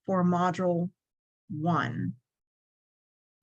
for module 1.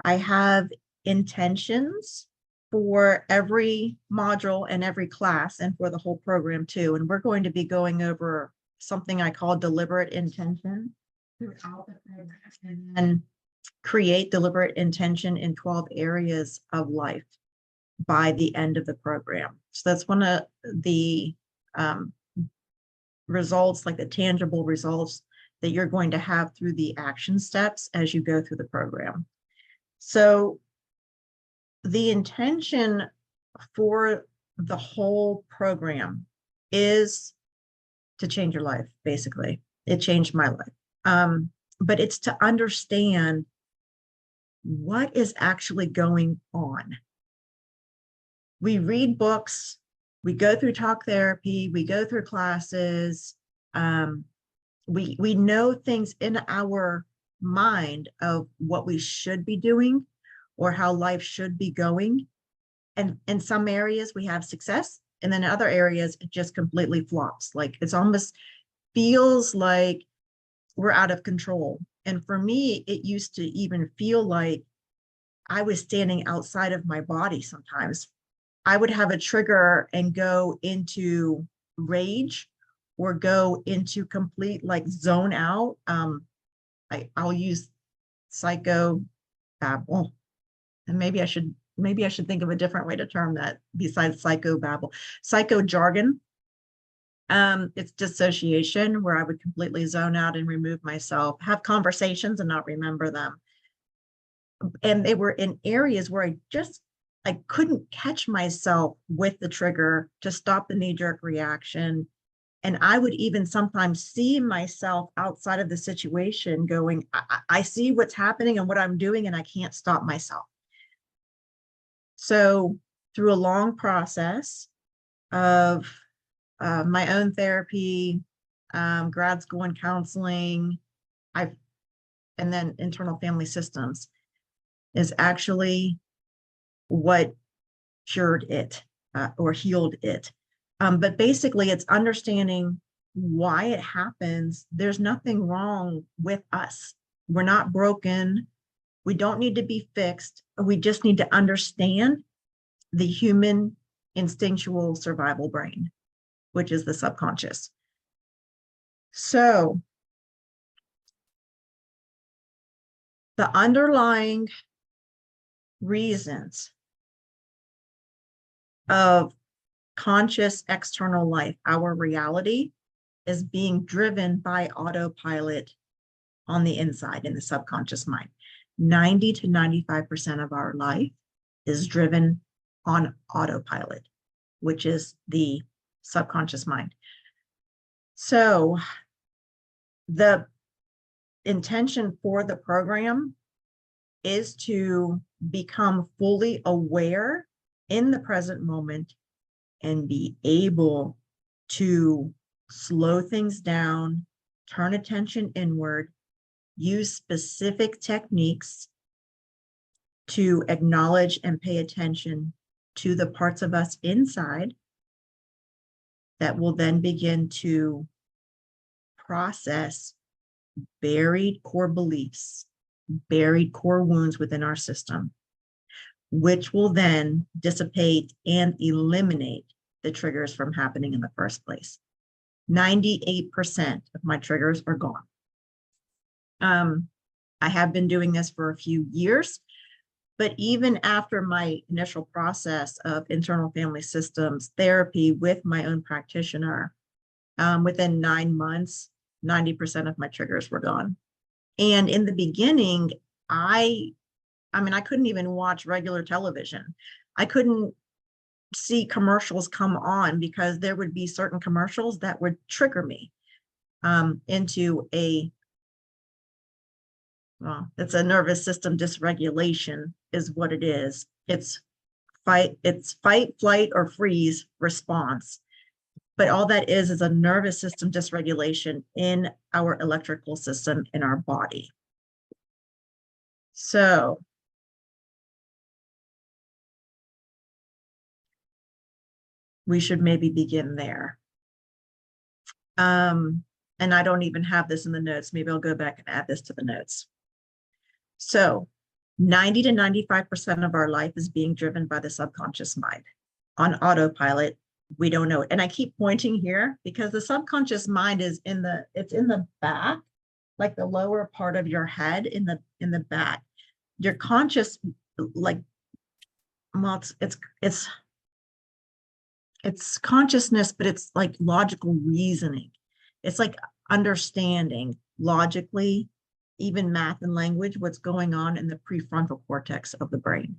I have intentions for every module and every class and for the whole program too. And we're going to be going over something I call deliberate intention throughout the program, and then create deliberate intention in 12 areas of life by the end of the program. So that's one of the results, like the tangible results that you're going to have through the action steps as you go through the program. So the intention for the whole program is to change your life, basically. It changed my life. But it's to understand what is actually going on. We read books, we go through talk therapy, we go through classes, we know things in our mind of what we should be doing or how life should be going. And in some areas we have success, and then in other areas it just completely flops. Like it's almost feels like we're out of control. And for me, it used to even feel like I was standing outside of my body sometimes. I would have a trigger and go into rage or go into complete like zone out. I'll use psycho babble, and maybe I should think of a different way to term that besides psycho babble. Psycho jargon. It's dissociation, where I would completely zone out and remove myself, have conversations and not remember them. And they were in areas where I couldn't catch myself with the trigger to stop the knee-jerk reaction. And I would even sometimes see myself outside of the situation going, I see what's happening and what I'm doing, and I can't stop myself. So through a long process of my own therapy, grad school and counseling, and then internal family systems is actually what cured it or healed it. But basically it's understanding why it happens. There's nothing wrong with us. We're not broken. We don't need to be fixed. We just need to understand the human instinctual survival brain, which is the subconscious. So the underlying reasons of conscious external life, our reality, is being driven by autopilot on the inside in the subconscious mind. 90 to 95% of our life is driven on autopilot, which is the subconscious mind. So the intention for the program is to become fully aware in the present moment and be able to slow things down, turn attention inward, use specific techniques to acknowledge and pay attention to the parts of us inside that will then begin to process buried core beliefs, buried core wounds within our system, which will then dissipate and eliminate the triggers from happening in the first place. 98% of my triggers are gone. I have been doing this for a few years, but even after my initial process of internal family systems therapy with my own practitioner, within 9 months, 90% of my triggers were gone. And in the beginning, I couldn't even watch regular television. I couldn't see commercials come on because there would be certain commercials that would trigger me into it's a nervous system dysregulation is what it is. It's fight, flight, or freeze response. But all that is a nervous system dysregulation in our electrical system in our body. So we should maybe begin there. And I don't even have this in the notes. Maybe I'll go back and add this to the notes. So 90 to 95% of our life is being driven by the subconscious mind. On autopilot, we don't know it. And I keep pointing here because the subconscious mind is in the back, like the lower part of your head in the back. Your conscious, like, well, it's consciousness, but it's like logical reasoning. It's like understanding logically, even math and language, what's going on in the prefrontal cortex of the brain.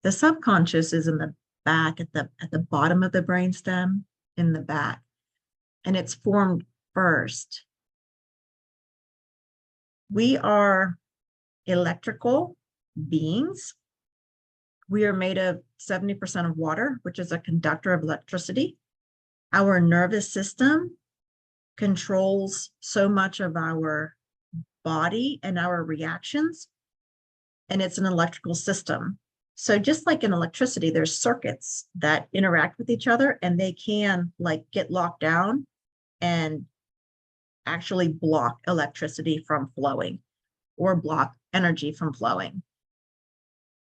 The subconscious is in the back at the bottom of the brainstem, in the back, and it's formed first. We are electrical beings. We are made of 70% of water, which is a conductor of electricity. Our nervous system controls so much of our body and our reactions, and it's an electrical system. So just like in electricity, there's circuits that interact with each other, and they can like get locked down and actually block electricity from flowing or block energy from flowing.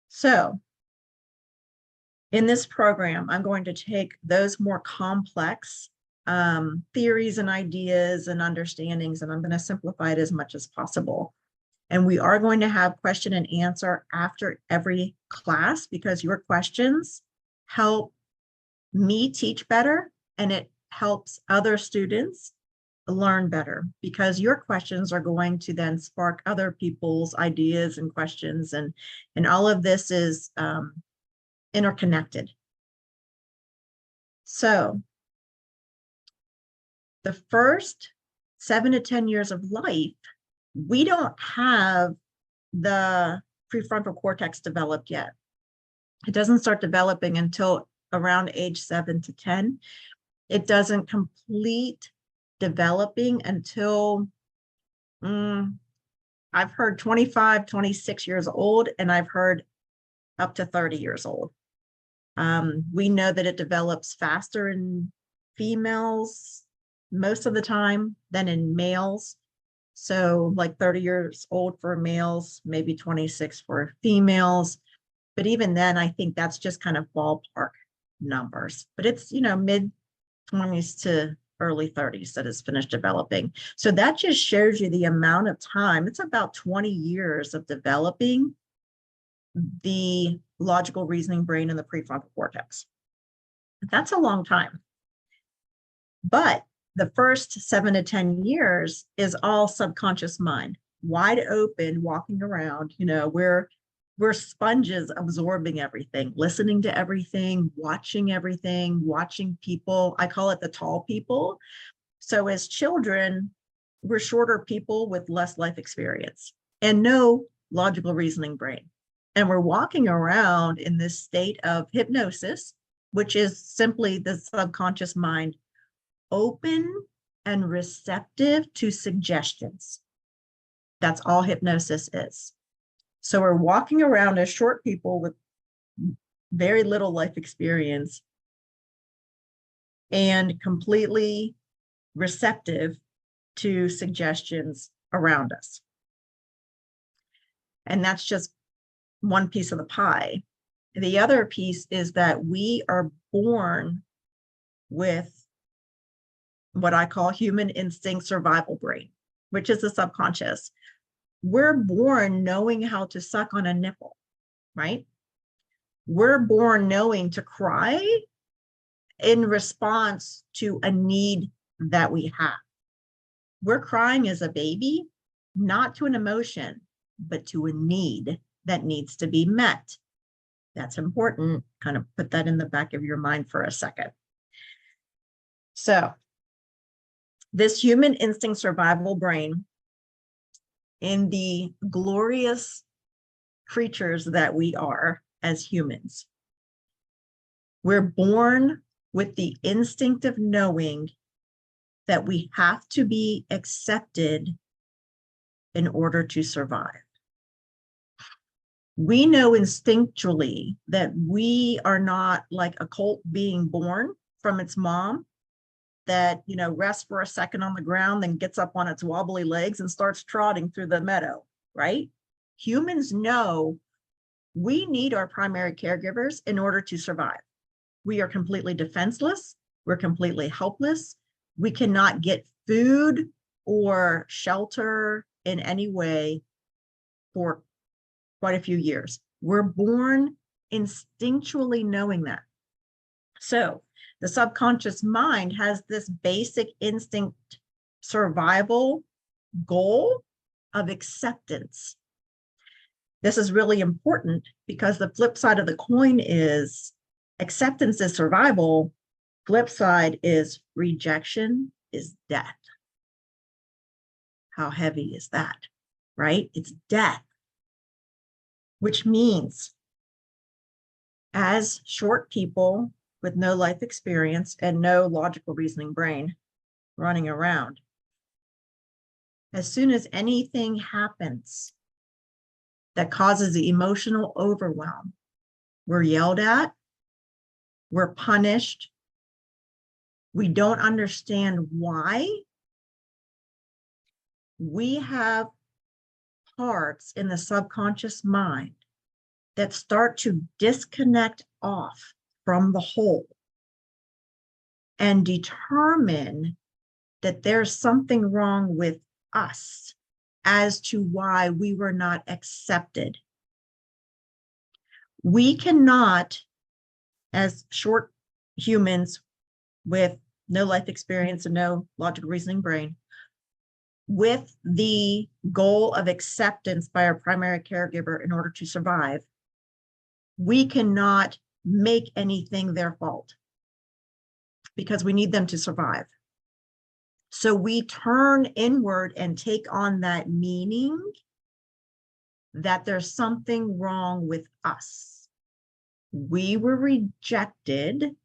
So in this program, I'm going to take those more complex theories and ideas and understandings, and I'm going to simplify it as much as possible. And we are going to have question and answer after every class, because your questions help me teach better, and it helps other students learn better, because your questions are going to then spark other people's ideas and questions, and all of this is interconnected. So the first 7 to 10 years of life, we don't have the prefrontal cortex developed yet. It doesn't start developing until around age 7 to 10. It doesn't complete developing until I've heard 25, 26 years old, and I've heard up to 30 years old. We know that it develops faster in females most of the time than in males. So like 30 years old for males, maybe 26 for females. But even then, I think that's just kind of ballpark numbers. But it's, mid 20s to early 30s that is finished developing. So that just shows you the amount of time. It's about 20 years of developing the logical reasoning brain in the prefrontal cortex. That's a long time. But the first 7 to 10 years is all subconscious mind, wide open, walking around. We're sponges absorbing everything, listening to everything, watching people. I call it the tall people. So as children, we're shorter people with less life experience and no logical reasoning brain. And we're walking around in this state of hypnosis, which is simply the subconscious mind open and receptive to suggestions. That's all hypnosis is. So we're walking around as short people with very little life experience and completely receptive to suggestions around us. And that's just one piece of the pie. The other piece is that we are born with what I call human instinct survival brain, which is the subconscious. We're born knowing how to suck on a nipple, right? We're born knowing to cry in response to a need that we have. We're crying as a baby, not to an emotion, but to a need that needs to be met. That's important. Kind of put that in the back of your mind for a second. So this human instinct survival brain, in the glorious creatures that we are as humans, we're born with the instinct of knowing that we have to be accepted in order to survive. We know instinctually that we are not like a colt being born from its mom that, you know, rests for a second on the ground, then gets up on its wobbly legs and starts trotting through the meadow, right? Humans know we need our primary caregivers in order to survive. We are completely defenseless. We're completely helpless. We cannot get food or shelter in any way for quite a few years. We're born instinctually knowing that. So the subconscious mind has this basic instinct survival goal of acceptance. This is really important because the flip side of the coin is acceptance is survival. Flip side is rejection is death. How heavy is that, right? It's death, which means as short people with no life experience and no logical reasoning brain running around, as soon as anything happens that causes the emotional overwhelm, we're yelled at, we're punished, we don't understand why. We have parts in the subconscious mind that start to disconnect off from the whole and determine that there's something wrong with us as to why we were not accepted. We cannot, as short humans with no life experience and no logical reasoning brain, with the goal of acceptance by our primary caregiver in order to survive, we cannot make anything their fault because we need them to survive. So we turn inward and take on that meaning that there's something wrong with us. We were rejected,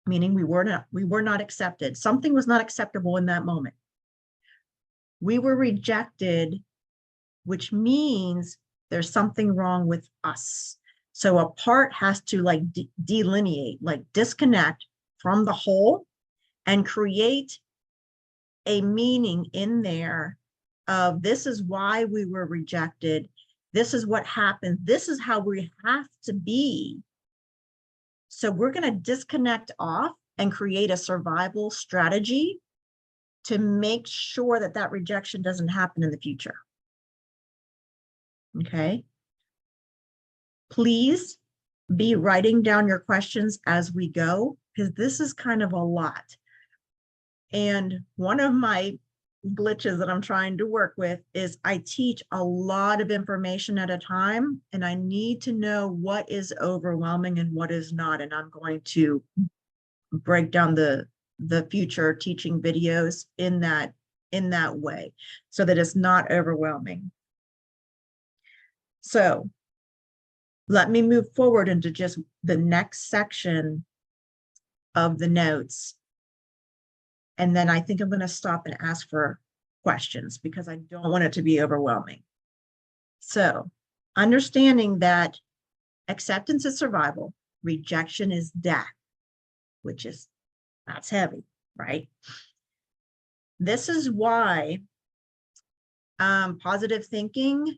meaning we were not accepted. Something was not acceptable in that moment. We were rejected, which means there's something wrong with us. So a part has to like delineate, like disconnect from the whole and create a meaning in there of this is why we were rejected. This is what happened. This is how we have to be. So we're going to disconnect off and create a survival strategy to make sure that that rejection doesn't happen in the future. Okay. Please be writing down your questions as we go, because this is kind of a lot. And one of my glitches that I'm trying to work with is I teach a lot of information at a time, and I need to know what is overwhelming and what is not. And I'm going to break down the future teaching videos in that way so that it's not overwhelming. So let me move forward into just the next section of the notes. And then I think I'm going to stop and ask for questions because I don't want it to be overwhelming. So understanding that acceptance is survival, rejection is death, which is, that's heavy, right? This is why positive thinking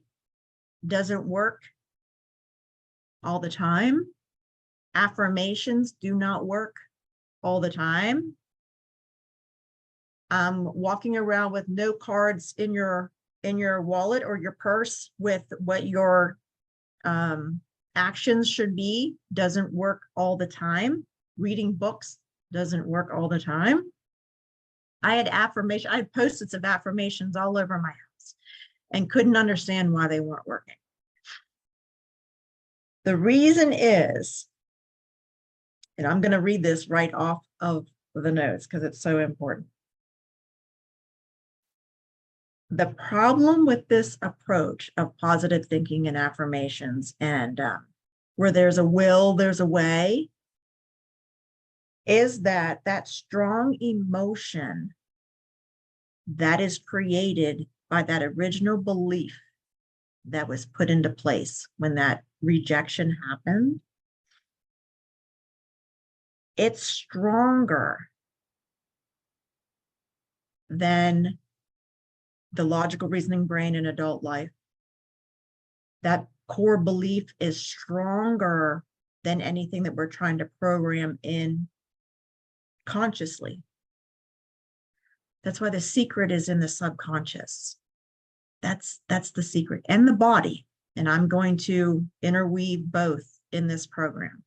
doesn't work all the time. Affirmations do not work all the time. Walking around with no cards in your wallet or your purse with what your actions should be doesn't work all the time. Reading books doesn't work all the time. I had Post-its of affirmations all over my house and couldn't understand why they weren't working. The reason is, and I'm going to read this right off of the notes because it's so important. The problem with this approach of positive thinking and affirmations and where there's a will, there's a way, is that strong emotion that is created by that original belief that was put into place when that rejection happened, it's stronger than the logical reasoning brain in adult life. That core belief is stronger than anything that we're trying to program in consciously. That's why the secret is in the subconscious. That's the secret, and the body. And I'm going to interweave both in this program.